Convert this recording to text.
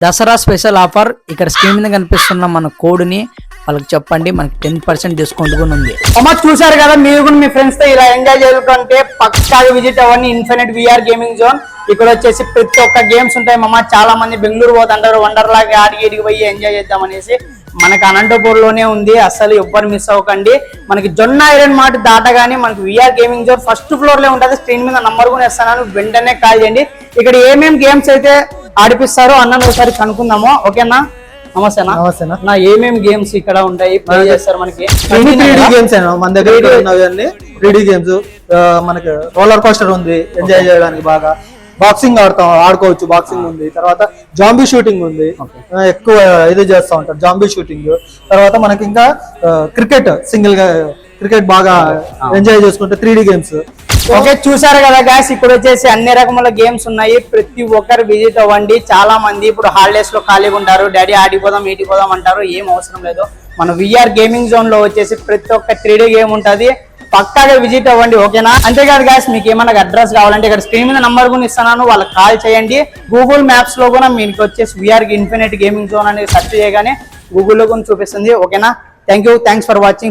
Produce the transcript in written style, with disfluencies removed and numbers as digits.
Dasara special offer ఇక్కడ screen మీద కనిపిస్తున్న మన కోడ్ని వాళ్ళకి చెప్పండి, మనకి 10% డిస్కౌంట్ కూడా ఉంది. అమ్మ చూసారు కదా, మీరు కూడా మీ ఫ్రెండ్స్ తో ఇలా ఎంజాయ్ చేసుకుంటే పక్కాగా విజిట్ అవ్వండి ఇన్ఫినిట్ విఆర్ గేమింగ్ జోన్. ఇక్కడ వచ్చేసి ప్రతి ఒక్క గేమ్స్ ఉంటాయి మామ. చాలా మంది బెంగళూరు పోతుంటారు వండర్ లాగా ఆడికి పోయి ఎంజాయ్ చేద్దాం అనేసి. మనకి అనంతపూర్ లోనే ఉంది, అస్సలు ఎవ్వరు మిస్ అవ్వకండి. మనకి జొన్న ఐరన్ మార్ట్ దాటగానే మనకి VR gaming zone first floor లో ఉంటుంది. స్క్రీన్ మీద నంబర్ కూడా ఇస్తున్నాను, వెంటనే కాల్ చేయండి. ఇక్కడ ఏమేమి గేమ్స్ అయితే ఆడిపిస్తారో అన్న ఒకసారి కనుక్కుందాము. ఓకేనా? నమస్తేనా. నమస్తేనా. నా ఏమేమి గేమ్స్ ఇక్కడ ఉంటాయి ప్లే చేస్తారు మనకి? 3D గేమ్స్ మన దగ్గర 3D గేమ్స్. మనకి రోలర్ కోస్టర్ ఉంది ఎంజాయ్ చేయడానికి బాగా. బాక్సింగ్ ఆడుకోవచ్చు, బాక్సింగ్ ఉంది. తర్వాత జాంబీ షూటింగ్ ఉంది, ఎక్కువ ఇది చేస్తూ ఉంటారు జాంబీ షూటింగ్. తర్వాత మనకి ఇంకా క్రికెట్, సింగిల్ గా క్రికెట్ బాగా ఎంజాయ్ చేసుకుంటే 3D గేమ్స్. ఓకే, చూసారు కదా గాయస్, ఇక్కడ వచ్చేసి అన్ని రకముల గేమ్స్ ఉన్నాయి. ప్రతి ఒక్కరు విజిట్ అవ్వండి. చాలా మంది ఇప్పుడు హాలిడేస్ లో ఖాళీగా ఉంటారు, డాడీ ఆడిపోదాం ఈడిపోదాం అంటారు. ఏం అవసరం లేదు, మన విఆర్ గేమింగ్ జోన్ లో వచ్చేసి ప్రతి ఒక్క 3D గేమ్ ఉంటుంది. పక్కాగా విజిట్ అవ్వండి. ఓకేనా? అంతేకాదు గాయస్, మీకు ఏమైనా అడ్రస్ కావాలంటే ఇక్కడ స్క్రీన్ మీద నంబర్ కూడా ఇస్తున్నాను, వాళ్ళకి కాల్ చేయండి. గూగుల్ మ్యాప్స్ లో కూడా మీకు వచ్చేసి విఆర్ ఇన్ఫినిట్ గేమింగ్ జోన్ అనేది సెర్చ్ చేయగానే గూగుల్లో కూడా చూపిస్తుంది. ఓకేనా? Thanks for watching.